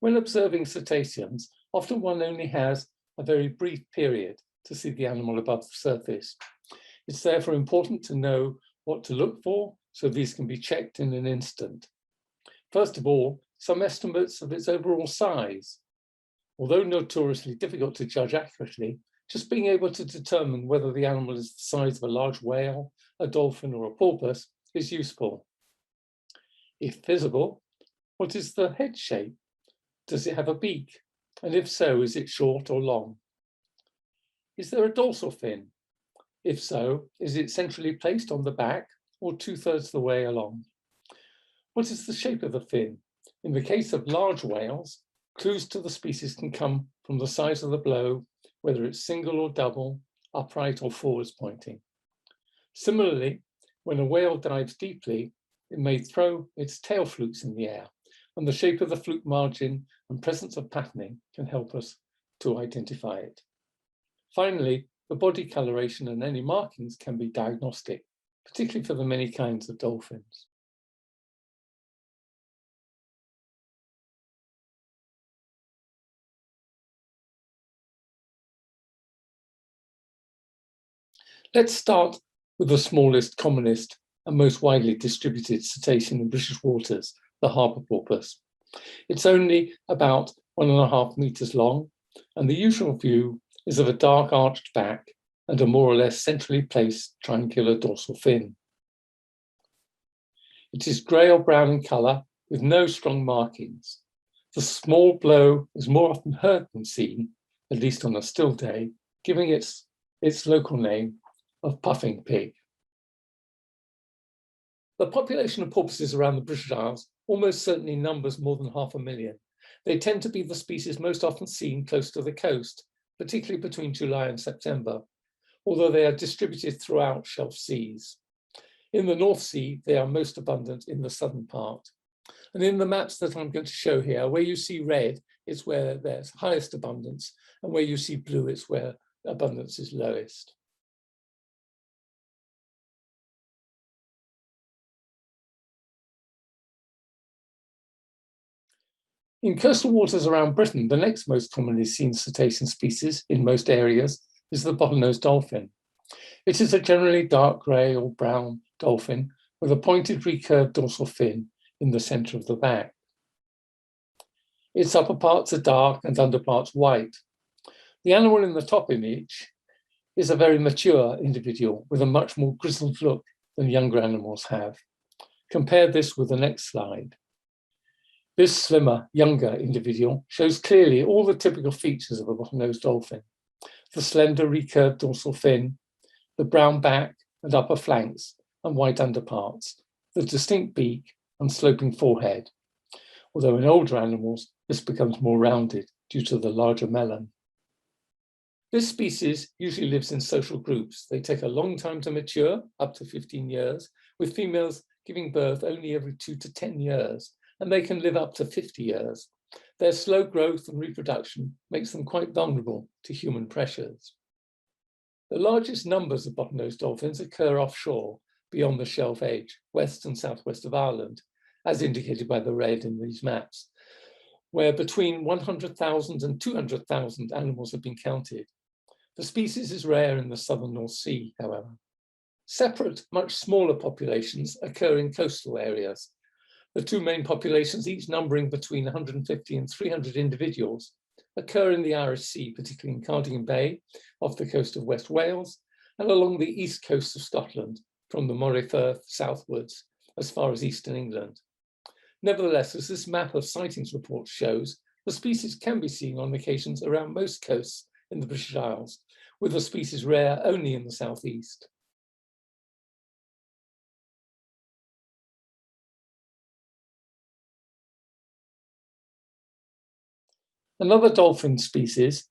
When observing cetaceans, often one only has a very brief period to see the animal above the surface. It's therefore important to know what to look for, so these can be checked in an instant. First of all, some estimates of its overall size. Although notoriously difficult to judge accurately, just being able to determine whether the animal is the size of a large whale, a dolphin, or a porpoise is useful. If visible, what is the head shape? Does it have a beak? And if so, is it short or long? Is there a dorsal fin? If so, is it centrally placed on the back or 2/3 the way along? What is the shape of the fin? In the case of large whales, clues to the species can come from the size of the blow, whether it's single or double, upright or forwards pointing. Similarly, when a whale dives deeply, it may throw its tail flukes in the air, and the shape of the fluke margin and presence of patterning can help us to identify it. Finally, the body coloration and any markings can be diagnostic, particularly for the many kinds of dolphins. Let's start with the smallest, commonest, and most widely distributed cetacean in British waters, the Harper Purpose. It's only about 1.5 meters long, and the usual view is of a dark arched back and a more or less centrally placed triangular dorsal fin. It is grey or brown in colour with no strong markings. The small blow is more often heard than seen, at least on a still day, giving its local name of puffing pig. The population of porpoises around the British Isles almost certainly numbers more than 500,000. They tend to be the species most often seen close to the coast, particularly between July and September, although they are distributed throughout shelf seas. In the North Sea, they are most abundant in the southern part. And in the maps that I'm going to show here, where you see red, it's where there's highest abundance, and where you see blue, it's where abundance is lowest. In coastal waters around Britain, the next most commonly seen cetacean species in most areas is the bottlenose dolphin. It is a generally dark grey or brown dolphin with a pointed recurved dorsal fin in the centre of the back. Its upper parts are dark and underparts white. The animal in the top image is a very mature individual with a much more grizzled look than younger animals have. Compare this with the next slide. This slimmer, younger individual shows clearly all the typical features of a bottlenose dolphin: the slender, recurved dorsal fin, the brown back and upper flanks and white underparts, the distinct beak and sloping forehead, although in older animals this becomes more rounded due to the larger melon. This species usually lives in social groups. They take a long time to mature, up to 15 years, with females giving birth only every 2 to 10 years, and they can live up to 50 years. Their slow growth and reproduction makes them quite vulnerable to human pressures. The largest numbers of bottlenose dolphins occur offshore, beyond the shelf edge, west and southwest of Ireland, as indicated by the red in these maps, where between 100,000 and 200,000 animals have been counted. The species is rare in the southern North Sea, however. Separate, much smaller populations occur in coastal areas. The two main populations, each numbering between 150 and 300 individuals, occur in the Irish Sea, particularly in Cardigan Bay, off the coast of West Wales, and along the east coast of Scotland, from the Moray Firth southwards, as far as eastern England. Nevertheless, as this map of sightings report shows, the species can be seen on occasions around most coasts in the British Isles, with the species rare only in the southeast. Another dolphin species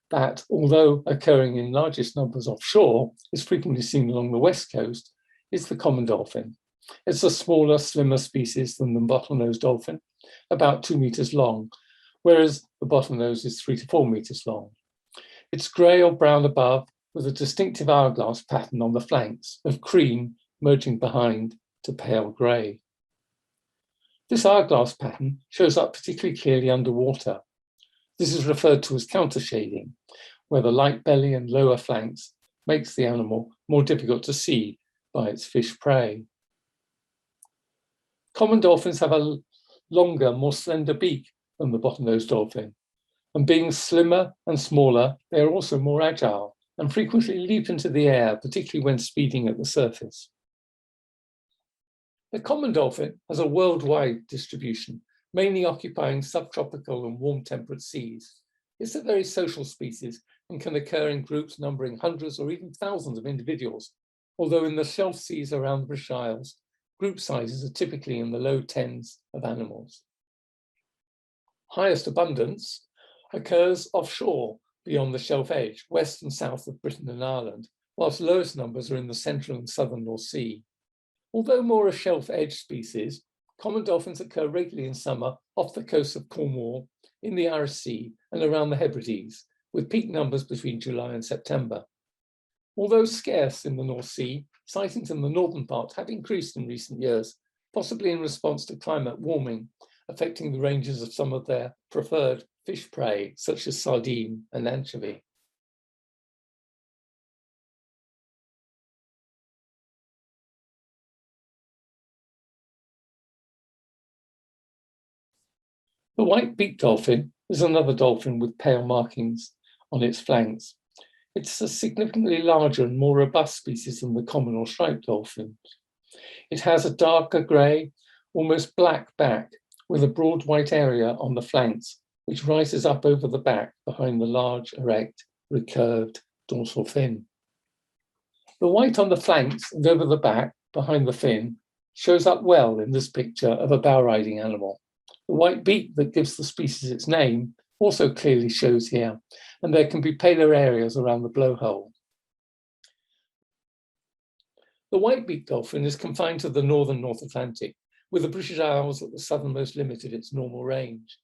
that, although occurring in largest numbers offshore, is frequently seen along the west coast, is the common dolphin. It's a smaller, slimmer species than the bottlenose dolphin, about 2 meters long, whereas the bottlenose is 3 to 4 meters long. It's grey or brown above, with a distinctive hourglass pattern on the flanks of cream merging behind to pale grey. This hourglass pattern shows up particularly clearly underwater. This is referred to as countershading, where the light belly and lower flanks makes the animal more difficult to see by its fish prey. Common dolphins have a longer, more slender beak than the bottlenose dolphin, and being slimmer and smaller, they are also more agile and frequently leap into the air, particularly when speeding at the surface. The common dolphin has a worldwide distribution, mainly occupying subtropical and warm temperate seas. It's a very social species and can occur in groups numbering hundreds or even thousands of individuals, although in the shelf seas around the British Isles, group sizes are typically in the low tens of animals. Highest abundance occurs offshore beyond the shelf edge, west and south of Britain and Ireland, whilst lowest numbers are in the central and southern North Sea. Although more a shelf edge species, common dolphins occur regularly in summer off the coast of Cornwall, in the Irish Sea and around the Hebrides, with peak numbers between July and September. Although scarce in the North Sea, sightings in the northern part have increased in recent years, possibly in response to climate warming, affecting the ranges of some of their preferred fish prey, such as sardine and anchovy. The white-beaked dolphin is another dolphin with pale markings on its flanks. It's a significantly larger and more robust species than the common or striped dolphins. It has a darker grey, almost black back with a broad white area on the flanks, which rises up over the back behind the large, erect, recurved dorsal fin. The white on the flanks and over the back behind the fin shows up well in this picture of a bow-riding animal. The white beak that gives the species its name also clearly shows here, and there can be paler areas around the blowhole. The white-beaked dolphin is confined to the northern North Atlantic, with the British Isles at the southernmost limit of its normal range.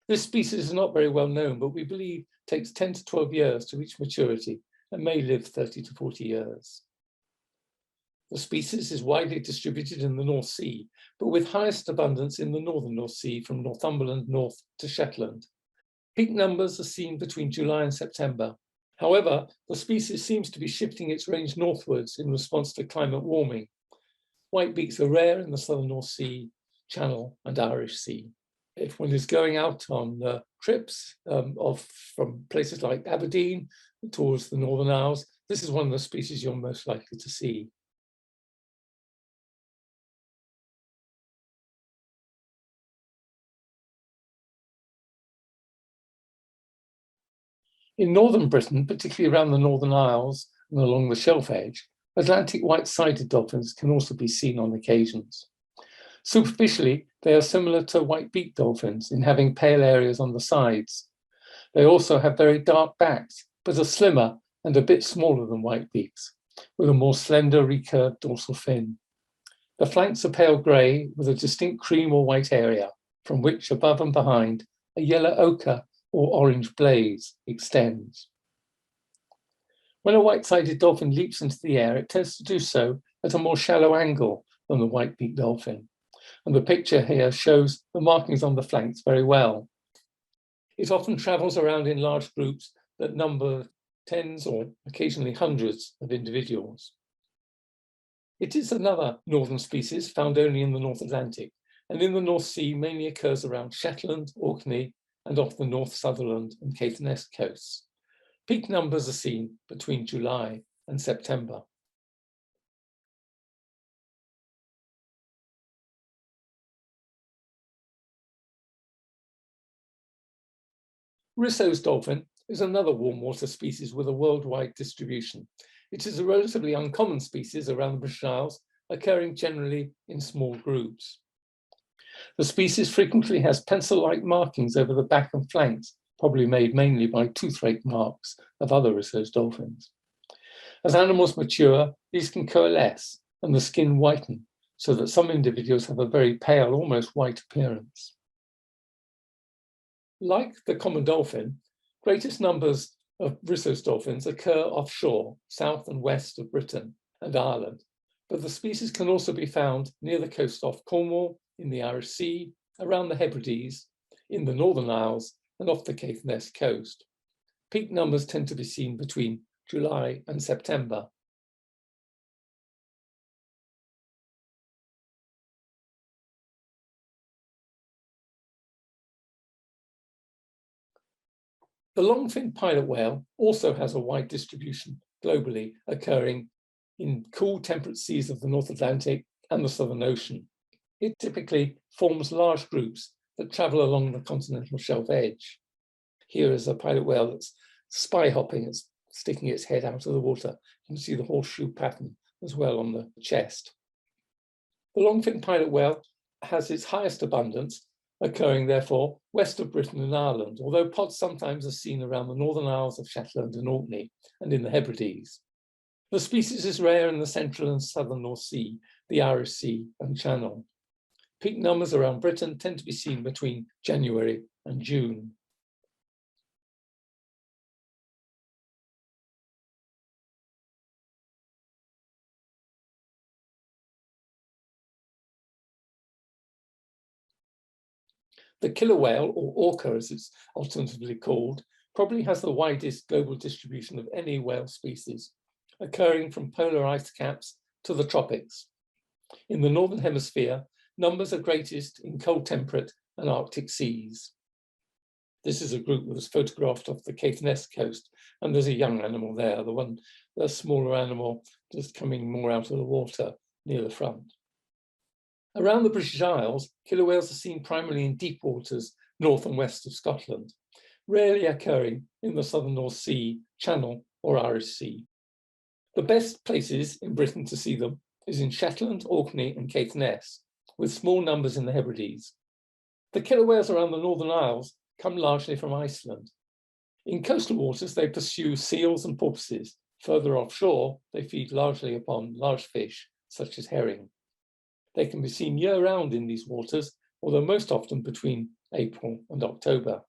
This species is not very well known, but we believe takes 10 to 12 years to reach maturity and may live 30 to 40 years. The species is widely distributed in the North Sea, but with highest abundance in the northern North Sea from Northumberland north to Shetland. Peak numbers are seen between July and September. However, the species seems to be shifting its range northwards in response to climate warming. Whitebeaks are rare in the southern North Sea, Channel and Irish Sea. If one is going out on trips from places like Aberdeen towards the Northern Isles, this is one of the species you're most likely to see. In northern Britain, particularly around the Northern Isles and along the shelf edge, Atlantic white-sided dolphins can also be seen on occasions. Superficially, they are similar to white-beaked dolphins in having pale areas on the sides. They also have very dark backs, but are slimmer and a bit smaller than white-beaks, with a more slender, recurved dorsal fin. The flanks are pale grey with a distinct cream or white area, from which above and behind a yellow ochre or orange blaze extends. When a white-sided dolphin leaps into the air, it tends to do so at a more shallow angle than the white-beaked dolphin. And the picture here shows the markings on the flanks very well. It often travels around in large groups that number tens or occasionally hundreds of individuals. It is another northern species found only in the North Atlantic, and in the North Sea mainly occurs around Shetland, Orkney, and off the North Sutherland and Caithness coasts. Peak numbers are seen between July and September. Rusos dolphin is another warm water species with a worldwide distribution. It is a relatively uncommon species around the British Isles, occurring generally in small groups. The species frequently has pencil-like markings over the back and flanks, probably made mainly by tooth-rake marks of other Rusos dolphins. As animals mature, these can coalesce and the skin whiten, so that some individuals have a very pale, almost white appearance. Like the common dolphin, greatest numbers of Rusos dolphins occur offshore, south and west of Britain and Ireland, but the species can also be found near the coast off Cornwall in the Irish Sea, around the Hebrides, in the Northern Isles, and off the Caithness coast. Peak numbers tend to be seen between July and September. The Longfin pilot whale also has a wide distribution globally, occurring in cool temperate seas of the North Atlantic and the Southern Ocean. It typically forms large groups that travel along the continental shelf edge. Here is a pilot whale that's spy hopping, it's sticking its head out of the water. You can see the horseshoe pattern as well on the chest. The Longfin pilot whale has its highest abundance, occurring therefore west of Britain and Ireland, although pods sometimes are seen around the Northern Isles of Shetland and Orkney and in the Hebrides. The species is rare in the central and southern North Sea, the Irish Sea and Channel. Peak numbers around Britain tend to be seen between January and June. The killer whale, or orca as it's alternatively called, probably has the widest global distribution of any whale species, occurring from polar ice caps to the tropics. In the Northern Hemisphere, numbers are greatest in cold temperate and Arctic seas. This is a group that was photographed off the Caithness coast, and there's a young animal there, the smaller animal just coming more out of the water near the front. Around the British Isles, killer whales are seen primarily in deep waters north and west of Scotland, rarely occurring in the southern North Sea, Channel or Irish Sea. The best places in Britain to see them is in Shetland, Orkney and Caithness, with small numbers in the Hebrides. The killer whales around the Northern Isles come largely from Iceland. In coastal waters, they pursue seals and porpoises. Further offshore, they feed largely upon large fish, such as herring. They can be seen year-round in these waters, although most often between April and October.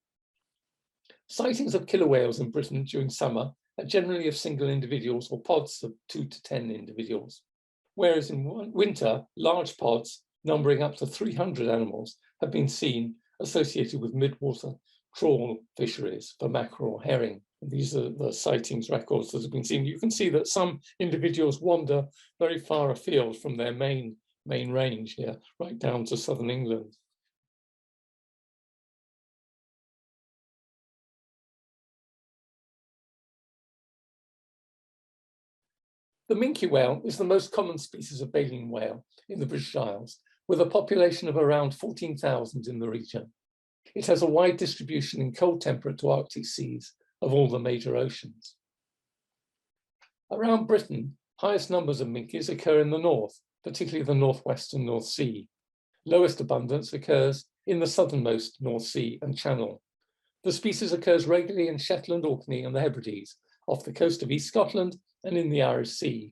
Sightings of killer whales in Britain during summer are generally of single individuals or pods of 2 to 10 individuals, whereas in winter, large pods numbering up to 300 animals have been seen associated with midwater trawl fisheries for mackerel or herring. These are the sightings records that have been seen. You can see that some individuals wander very far afield from their main range here, right down to southern England. The Minke whale is the most common species of baleen whale in the British Isles, with a population of around 14,000 in the region. It has a wide distribution in cold temperate to Arctic seas of all the major oceans. Around Britain, highest numbers of minkes occur in the north, particularly the northwest and North Sea. Lowest abundance occurs in the southernmost North Sea and Channel. The species occurs regularly in Shetland, Orkney and the Hebrides, off the coast of East Scotland and in the Irish Sea.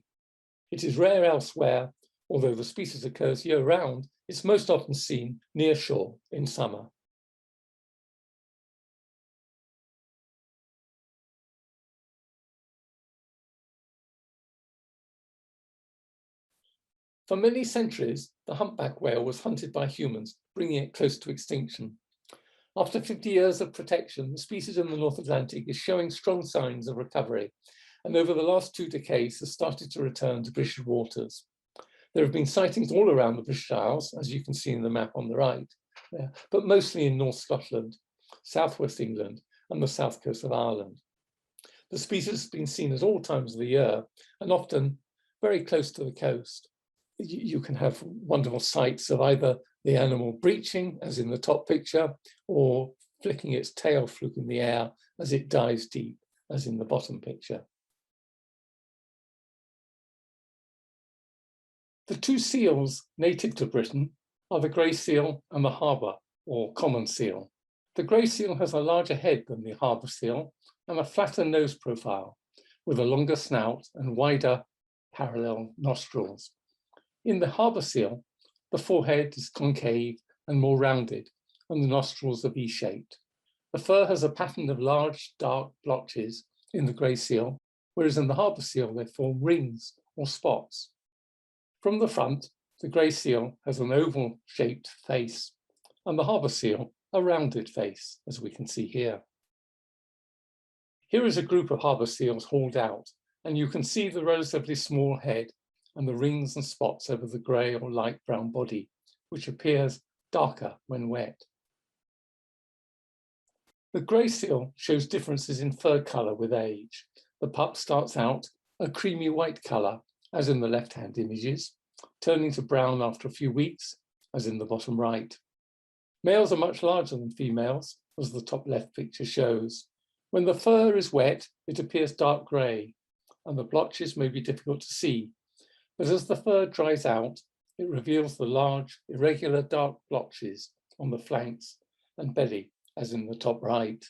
It is rare elsewhere, although the species occurs year-round. It's most often seen near shore in summer. For many centuries, the humpback whale was hunted by humans, bringing it close to extinction. After 50 years of protection, the species in the North Atlantic is showing strong signs of recovery, and over the last 2 decades has started to return to British waters. There have been sightings all around the British Isles, as you can see in the map on the right, but mostly in North Scotland, southwest England, and the south coast of Ireland. The species has been seen at all times of the year, and often very close to the coast. You can have wonderful sights of either the animal breaching, as in the top picture, or flicking its tail fluke in the air as it dives deep, as in the bottom picture. The two seals native to Britain are the grey seal and the harbour, or common seal. The grey seal has a larger head than the harbour seal and a flatter nose profile, with a longer snout and wider parallel nostrils. In the harbour seal, the forehead is concave and more rounded, and the nostrils are V-shaped. The fur has a pattern of large, dark blotches in the grey seal, whereas in the harbour seal they form rings or spots. From the front, The grey seal has an oval-shaped face, and the harbour seal a rounded face, as we can see here. Here is a group of harbour seals hauled out, and you can see the relatively small head and the rings and spots over the grey or light brown body, which appears darker when wet. The grey seal shows differences in fur colour with age. The pup starts out a creamy white colour, as in the left-hand images, turning to brown after a few weeks, as in the bottom right. Males are much larger than females, as the top left picture shows. When the fur is wet, it appears dark grey, and the blotches may be difficult to see. But as the fur dries out, it reveals the large, irregular dark blotches on the flanks and belly, as in the top right.